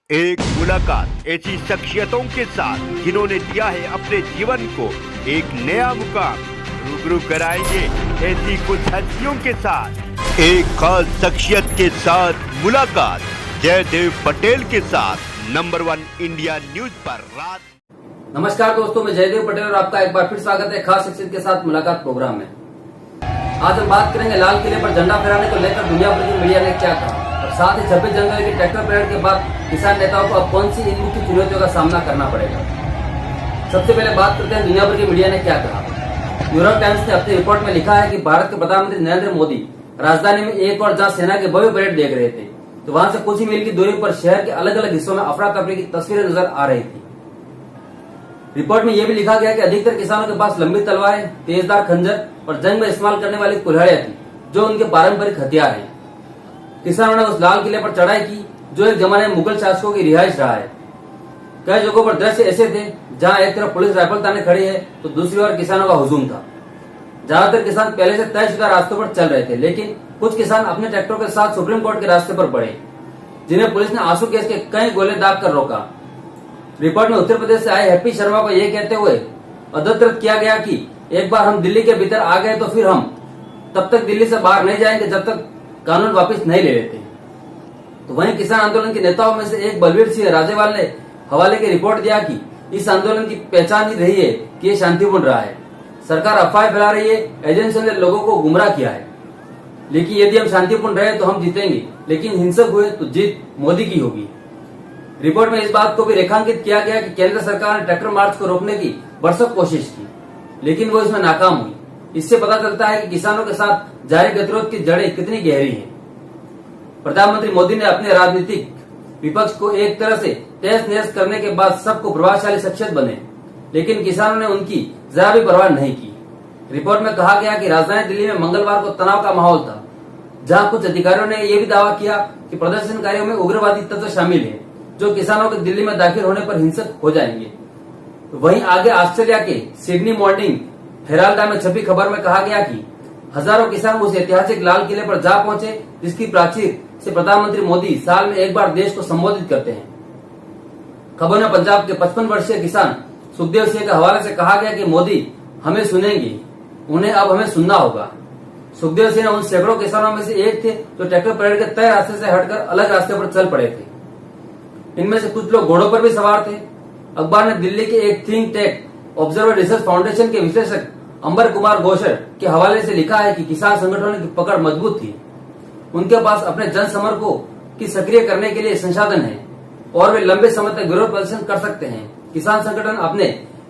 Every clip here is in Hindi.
एक मुलाकात ऐसी शख्सियतों के साथ जिन्होंने दिया है अपने जीवन को एक नया मुकाम। रूबरू कराएंगे ऐसी कुछ हस्तियों के साथ एक खास शख्सियत के साथ मुलाकात जयदेव पटेल के साथ नंबर 1 इंडिया न्यूज पर रात। नमस्कार दोस्तों, मैं जयदेव पटेल और आपका एक बार फिर स्वागत है खास शख्सियत के साथ मुलाकात प्रोग्राम में। आज हम बात करेंगे लाल किले पर झंडा फहराने को लेकर दुनिया भर की मीडिया ने क्या कहा और साथ ही 26 जनवरी की ट्रैक्टर परेड के बाद किसान नेताओं को अब कौन सी इन मुख्य चुनौतियों का सामना करना पड़ेगा। सबसे पहले बात करते हैं दुनिया भर की मीडिया ने क्या कहा। न्यूयॉर्क टाइम्स ने अपनी रिपोर्ट में लिखा है कि भारत के प्रधानमंत्री नरेंद्र मोदी राजधानी में एक और जहां सेना के भव्य परेड देख रहे थे तो वहां से कुछ ही मील की दूरी पर शहर के अलग अलग हिस्सों में अफरा तफरी की तस्वीरें नजर आ रही थी। रिपोर्ट में यह भी लिखा गया कि अधिकतर किसानों के पास लंबी तलवारें, तेजदार खंजर और जंग में इस्तेमाल करने वाली कुल्हाड़ियां थी जो उनके पारंपरिक हथियार हैं। किसानों ने उस लाल किले पर चढ़ाई की जो एक जमाने में मुगल शासकों की रिहाइश रहा है। कई जगहों पर दृश्य ऐसे थे जहां एक तरफ पुलिस राइफल ताने खड़ी है तो दूसरी ओर किसानों का हुजूम था। ज्यादातर किसान पहले से तयशुदा रास्तों पर चल रहे थे, लेकिन कुछ किसान अपने ट्रैक्टरों के साथ सुप्रीम कोर्ट के रास्ते पर बढ़े जिन्हें पुलिस ने आंसू गैस के कई गोले दाग कर रोका। रिपोर्ट में उत्तर प्रदेश से आए हैप्पी शर्मा को यह कहते हुए अदत्रत किया गया कि एक बार हम दिल्ली के भीतर आ गए तो फिर हम तब तक दिल्ली से बाहर नहीं जाएंगे जब तक कानून वापस नहीं ले लेते। तो वहीं किसान आंदोलन के नेताओं में से एक बलवीर सिंह राजेवाल ने हवाले की रिपोर्ट दिया कि इस आंदोलन की पहचान ही रही है कि ये शांतिपूर्ण रहा है। सरकार अफवाह फैला रही है, एजेंसियों ने लोगों को गुमराह किया है, लेकिन यदि हम शांतिपूर्ण रहे तो हम जीतेंगे, लेकिन हिंसक हुए तो जीत मोदी की होगी। रिपोर्ट में इस बात को भी रेखांकित किया गया कि केंद्र सरकार ने ट्रैक्टर मार्च को रोकने की भरसक कोशिश की, लेकिन वो इसमें नाकाम हुई। इससे पता चलता है कि किसानों के साथ जारी गतिरोध की जड़ें कितनी गहरी हैं। प्रधानमंत्री मोदी ने अपने राजनीतिक विपक्ष को एक तरह से तहस नहस करने के बाद सबको प्रभावशाली शख्सियत बने, लेकिन किसानों ने उनकी जरा भी परवाह नहीं की। रिपोर्ट में कहा गया कि राजधानी दिल्ली में मंगलवार को तनाव का माहौल था, जहां कुछ अधिकारियों ने यह भी दावा किया कि प्रदर्शनकारियों में उग्रवादी तत्व शामिल है जो किसानों के दिल्ली में दाखिल होने पर हिंसक हो जाएंगे। वहीं आगे ऑस्ट्रेलिया के सिडनी मॉर्निंग हेराल्ड में छपी खबर में कहा गया कि हजारों किसान उस ऐतिहासिक लाल किले पर जा पहुंचे जिसकी प्राचीर से प्रधानमंत्री मोदी साल में एक बार देश को संबोधित करते हैं। खबर में पंजाब के 55 वर्षीय किसान सुखदेव सिंह के हवाले से कहा गया कि मोदी हमें सुनेंगे, उन्हें अब हमें सुनना होगा। सुखदेव सिंह उन सैकड़ों किसानों में से एक थे जो ट्रैक्टर परेड के तय रास्ते से हटकर अलग रास्ते पर चल पड़े थे। इनमें से कुछ लोग घोड़ों पर भी सवार थे। अखबार ने दिल्ली के एक think tank observer research foundation के विश्लेषक अंबर कुमार घोषर के हवाले से लिखा है कि किसान संगठनों की पकड़ मजबूत थी। उनके पास अपने जनसमर्थकों की सक्रिय करने के लिए संसाधन है और वे लंबे समय तक विरोध प्रदर्शन कर सकते हैं। किसान संगठन अपने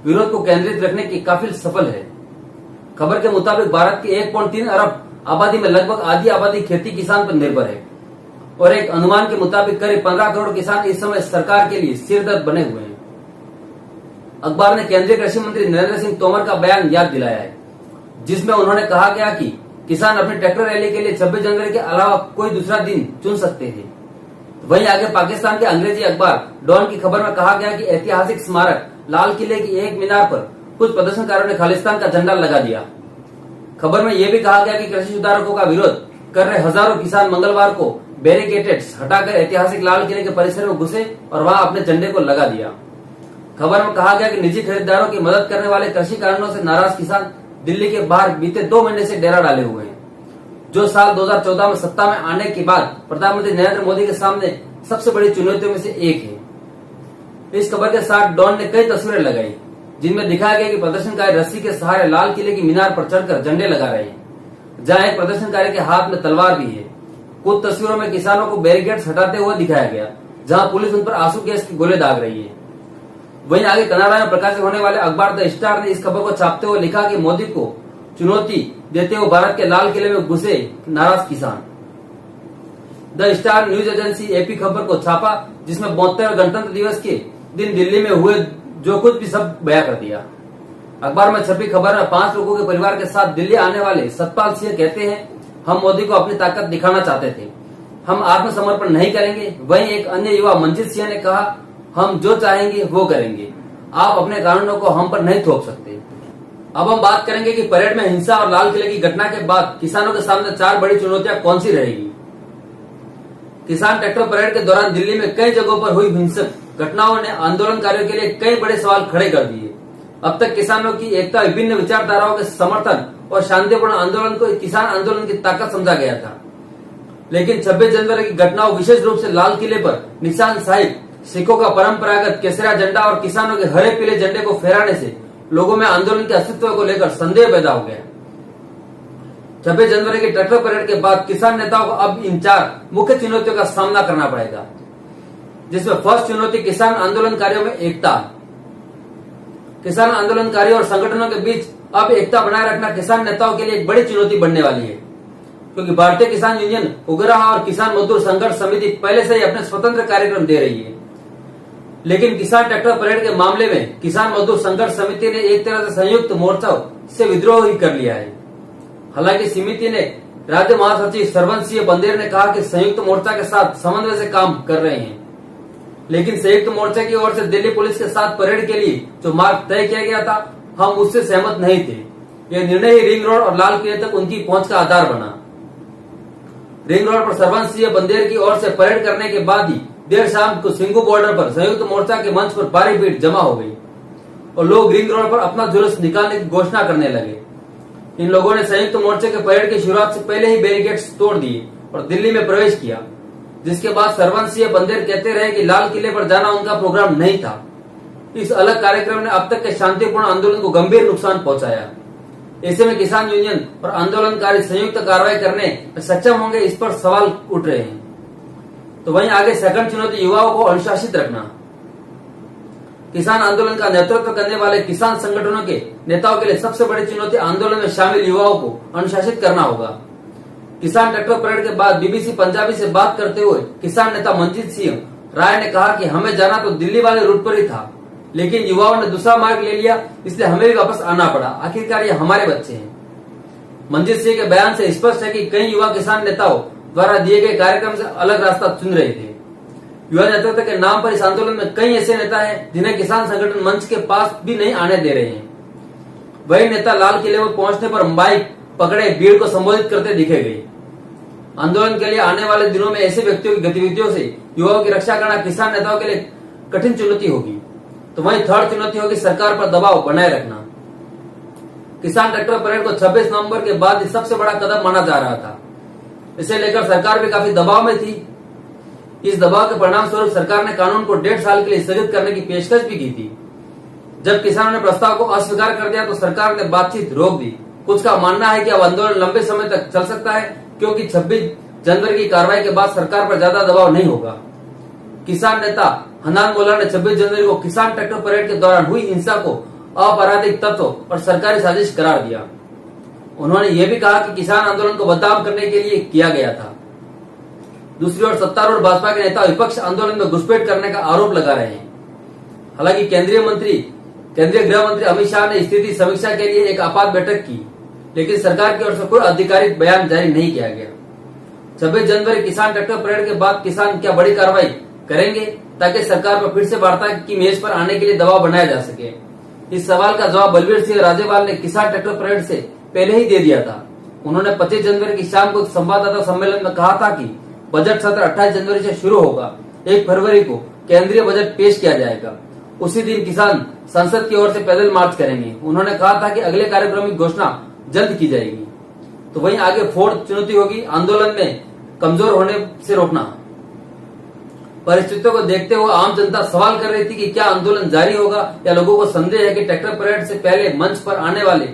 विरोध को केंद्रित रखने की काफी सफल है। खबर के मुताबिक भारत के 1.3 अरब आबादी में लगभग आधी आबादी खेती किसान पर निर्भर है और एक अनुमान के मुताबिक करीब 15 करोड़ किसान इस समय सरकार के लिए सिरदर्द बने हुए हैं। अखबार ने केंद्रीय कृषि मंत्री नरेंद्र सिंह तोमर का बयान याद दिलाया है जिसमें उन्होंने कहा गया कि किसान अपनी ट्रैक्टर रैली के लिए 26 जनवरी के अलावा कोई दूसरा दिन चुन सकते थे। वहीं आगे पाकिस्तान के अंग्रेजी अखबार डॉन की खबर में कहा गया कि ऐतिहासिक स्मारक लाल किले की एक मीनार पर कुछ प्रदर्शनकारियों ने खालिस्तान का झंडा लगा दिया। खबर में यह भी कहा गया कि कृषि सुधारकों का विरोध कर रहे हजारों किसान मंगलवार को बैरिकेड्स हटाकर ऐतिहासिक लाल किले के परिसर में घुसे और वहां अपने झंडे को लगा दिया। खबर में कहा गया कि निजी खरीदारों की मदद करने वाले कृषि कानूनों से नाराज किसान दिल्ली के बाहर बीते 2 महीने से डेरा डाले हुए हैं, जो साल 2014 में सत्ता में आने के बाद प्रधानमंत्री नरेंद्र मोदी के सामने सबसे बड़ी चुनौतियों में से एक है। इस खबर के साथ डॉन ने कई तस्वीरें लगाई जिनमें दिखाया गया कि प्रदर्शनकारी रस्सी के सहारे लाल किले की मीनार पर चढ़कर झंडे लगा रहे हैं, जहां एक प्रदर्शनकारी के हाथ में तलवार भी है। कुछ तस्वीरों में किसानों को बैरिकेड्स हटाते हुए दिखाया गया, जहां पुलिस उन पर आंसू गैस के गोले दाग रही है। वहीं आगे कनाडा में प्रकाशित होने वाले अखबार द स्टार ने इस खबर को छापते हुए लिखा कि मोदी को चुनौती देते हुए भारत के लाल किले में घुसे नाराज किसान। The star news agency AP खबर को छापा जिसमें 72वें गणतंत्र दिवस के दिन दिल्ली में हुए जो कुछ भी सब बयां कर दिया। अखबार में छपी खबर में 5 लोगों के परिवार के साथ दिल्ली आने वाले सतपाल सिंह कहते हैं, हम मोदी को अपनी ताकत दिखाना चाहते थे, हम आत्मसमर्पण नहीं करेंगे। वहीं एक अन्य युवा मंजीत सिंह ने कहा, हम जो चाहेंगे वो करेंगे, आप अपने कानूनों को हम पर नहीं थोप सकते। अब हम बात करेंगे कि परेड में हिंसा और लाल किले की घटना के बाद किसानों के सामने 4 बड़ी चुनौतियां कौन सी रहेगी। किसान ट्रैक्टर परेड के दौरान दिल्ली में कई जगहों पर हुई हिंसक घटनाओं ने आंदोलनकारियों के लिए कई बड़े सवाल खड़े कर दिए। अब तक किसानों की एकता, विभिन्न विचारधाराओं के समर्थन और शांतिपूर्ण आंदोलन को किसान आंदोलन की ताकत समझा गया था। लेकिन 26 जनवरी की घटनाओं, विशेष रूप से लाल किले पर निशान साहिब, सिखों का परंपरागत केसरिया झंडा और किसानों के हरे पीले झंडे को फहराने से लोगों में आंदोलन के अस्तित्व को लेकर संदेह पैदा हो गया। 26 जनवरी की ट्रैक्टर परेड के बाद किसान नेताओं को अब इन 4 मुख्य चुनौतियों का सामना करना पड़ेगा, जिसमें फर्स्ट चुनौती किसान आंदोलनकारियों में एकता। किसान आंदोलनकारियों और संगठनों के बीच अब एकता बनाए रखना किसान नेताओं के लिए एक बड़ी चुनौती बनने वाली है, क्योंकि भारतीय किसान यूनियन, उग्रहा और किसान मजदूर संघर्ष समिति पहले से ही अपने स्वतंत्र कार्यक्रम दे रही है। लेकिन किसान ट्रैक्टर परेड के मामले में किसान मजदूर संघर्ष समिति ने एक तरह से संयुक्त मोर्चा से विद्रोह ही कर लिया है। हालांकि समिति ने राज्य महासचिव सरवनसिंह बंदेर ने कहा कि संयुक्त मोर्चा के साथ समन्वय से काम कर रहे हैं, लेकिन संयुक्त मोर्चा की ओर से दिल्ली पुलिस के साथ परेड के लिए जो मार्ग तय किया गया था, हम उससे सहमत नहीं थे। यह निर्णय ही रिंग रोड और लाल किले तक उनकी पहुंच का आधार बना। रिंग रोड पर सरवनसिंह बंदेर की ओर से परेड करने के बाद ही देर शाम को सिंघू बॉर्डर पर संयुक्त मोर्चा के मंच पर भारी भीड़ जमा हो गई और लोग रिंग रोड पर अपना जुलूस निकालने की घोषणा करने लगे। इन लोगों ने संयुक्त मोर्चे के परेड की शुरुआत से पहले ही बैरिकेड्स तोड़ दिए और दिल्ली में प्रवेश किया, जिसके बाद सरवनसिंह बंदेर कहते रहे कि लाल किले पर जाना उनका प्रोग्राम नहीं था। इस अलग कार्यक्रम ने अब तक के शांतिपूर्ण आंदोलन को गंभीर नुकसान पहुंचाया। ऐसे में किसान यूनियन और आंदोलनकारी संयुक्त कार्रवाई करने में सक्षम होंगे, इस पर सवाल उठ रहे हैं। तो वहीं आगे सेकंड चुनौती युवाओं को अनुशासित रखना। किसान आंदोलन का नेतृत्व करने वाले किसान संगठनों के नेताओं के लिए सबसे बड़ी चुनौती आंदोलन में शामिल युवाओं को अनुशासित करना होगा। किसान ट्रैक्टर परेड के बाद बीबीसी पंजाबी से बात करते हुए किसान नेता मंजीत सिंह राय ने कहा कि हमें जाना तो दिल्ली वाले रूट पर ही था, लेकिन युवाओं ने दूसरा मार्ग ले लिया, इसलिए हमें भी वापस आना पड़ा। आखिरकार ये हमारे बच्चे हैं। मंजीत सिंह के बयान से स्पष्ट है कि कई युवा किसान नेताओं द्वारा दिए गए कार्यक्रम से अलग रास्ता चुन रहे थे। युवा नेतृत्व के नाम पर इस आंदोलन में कई ऐसे नेता हैं जिन्हें किसान संगठन मंच के पास भी नहीं आने दे रहे हैं। वही नेता लाल किले में पहुंचने पर माइक पकड़े भीड़ को संबोधित करते दिखे गए। आंदोलन के लिए आने वाले दिनों में ऐसे व्यक्तियों की गतिविधियों से युवाओं की रक्षा करना किसान नेताओं के लिए कठिन चुनौती होगी। तो वहीं थर्ड चुनौती होगी सरकार पर दबाव बनाए रखना। किसान ट्रैक्टर परेड को 26 नवंबर के बाद सबसे बड़ा कदम माना जा रहा था। इसे लेकर सरकार भी काफी दबाव में थी। इस दबाव के परिणाम स्वरूप सरकार ने कानून को 1.5 साल के लिए स्थगित करने की पेशकश भी की थी। जब किसानों ने प्रस्ताव को अस्वीकार कर दिया तो सरकार ने बातचीत रोक दी। कुछ का मानना है कि अब आंदोलन लंबे समय तक चल सकता है, क्योंकि 26 जनवरी की कार्रवाई के बाद सरकार पर ज्यादा दबाव नहीं होगा। किसान नेता हनान मोल्ला ने 26 जनवरी को किसान ट्रैक्टर परेड के दौरान हुई हिंसा को आपराधिक तत्व और सरकारी साजिश करार दिया। उन्होंने ये भी कहा कि किसान आंदोलन को बदनाम करने के लिए किया गया था। दूसरी ओर सत्तारूढ़ भाजपा के नेता विपक्ष आंदोलन में घुसपैठ करने का आरोप लगा रहे हैं। हालांकि केंद्रीय गृह मंत्री अमित शाह ने स्थिति समीक्षा के लिए एक आपात बैठक की, लेकिन सरकार की ओर से कोई आधिकारिक बयान जारी नहीं किया गया। 26 जनवरी किसान ट्रैक्टर परेड के बाद किसान क्या बड़ी कार्रवाई करेंगे ताकि सरकार पर फिर से वार्ता की मेज पर आने के लिए दबाव बनाया जा सके? इस सवाल का जवाब बलबीर सिंह राजेवाल ने किसान ट्रैक्टर परेड से पहले ही दे दिया था। उन्होंने 25 जनवरी की शाम को संवाददाता सम्मेलन में कहा था कि बजट सत्र 28 जनवरी से शुरू होगा। 1 फरवरी को केंद्रीय बजट पेश किया जाएगा। उसी दिन किसान संसद की ओर से पैदल मार्च करेंगे। उन्होंने कहा था कि अगले कार्यक्रम की घोषणा जल्द की जाएगी। तो वहीं आगे फोर्थ चुनौती होगी आंदोलन में कमजोर होने से रोकना। परिस्थितियों को देखते हुए आम जनता सवाल कर रही थी कि क्या आंदोलन जारी होगा, या लोगों को संदेह है कि ट्रैक्टर परेड से पहले मंच पर आने वाले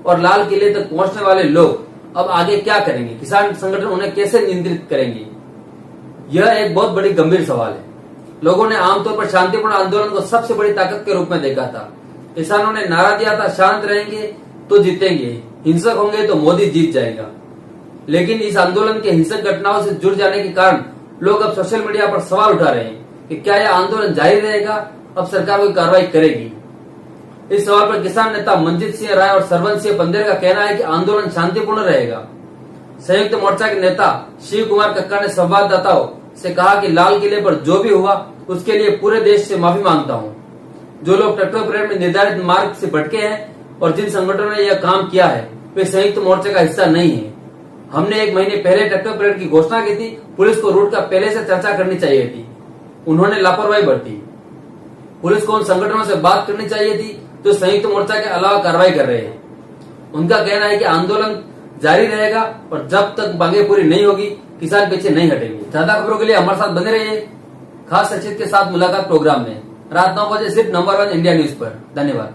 और लाल किले तक पहुंचने वाले लोग अब आगे क्या करेंगे? किसान संगठन उन्हें कैसे नियंत्रित करेंगे? यह एक बहुत बड़ी गंभीर सवाल है। लोगों ने आमतौर पर शांतिपूर्ण आंदोलन को सबसे बड़ी ताकत के रूप में देखा था। किसानों ने नारा दिया था, शांत रहेंगे तो जीतेंगे, हिंसक होंगे तो मोदी जीत जाएगा। लेकिन इस आंदोलन के हिंसक घटनाओं से जुड़ जाने के कारण लोग अब सोशल मीडिया पर सवाल उठा रहे हैं कि क्या यह आंदोलन जारी रहेगा, अब सरकार कोई कार्रवाई करेगी? इस सवाल पर किसान नेता मंजीत सिंह राय और सरवनसिंह बंदेर का कहना है कि आंदोलन शांतिपूर्ण रहेगा। संयुक्त मोर्चा के नेता शिव कुमार कक्का ने संवाददाताओं से कहा कि लाल किले पर जो भी हुआ उसके लिए पूरे देश से माफी मांगता हूं। जो लोग ट्रैक्टर परेड में निर्धारित मार्ग से भटके हैं और जिन संगठनों ने यह काम किया है वे संयुक्त मोर्चे का हिस्सा नहीं है। हमने 1 महीने पहले ट्रैक्टर परेड की घोषणा की थी। पुलिस को रूट का पहले से चर्चा करनी चाहिए थी, उन्होंने लापरवाही बरती। पुलिस को उन संगठनों से बात करनी चाहिए थी जो संयुक्त मोर्चा के अलावा कार्रवाई कर रहे हैं। उनका कहना है कि आंदोलन जारी रहेगा और जब तक मांगे पूरी नहीं होगी किसान पीछे नहीं हटेंगे। ज्यादा खबरों के लिए हमारे साथ बने रहिए खास सचिव के साथ मुलाकात प्रोग्राम में रात 9 बजे सिर्फ नंबर 1 इंडिया न्यूज पर। धन्यवाद।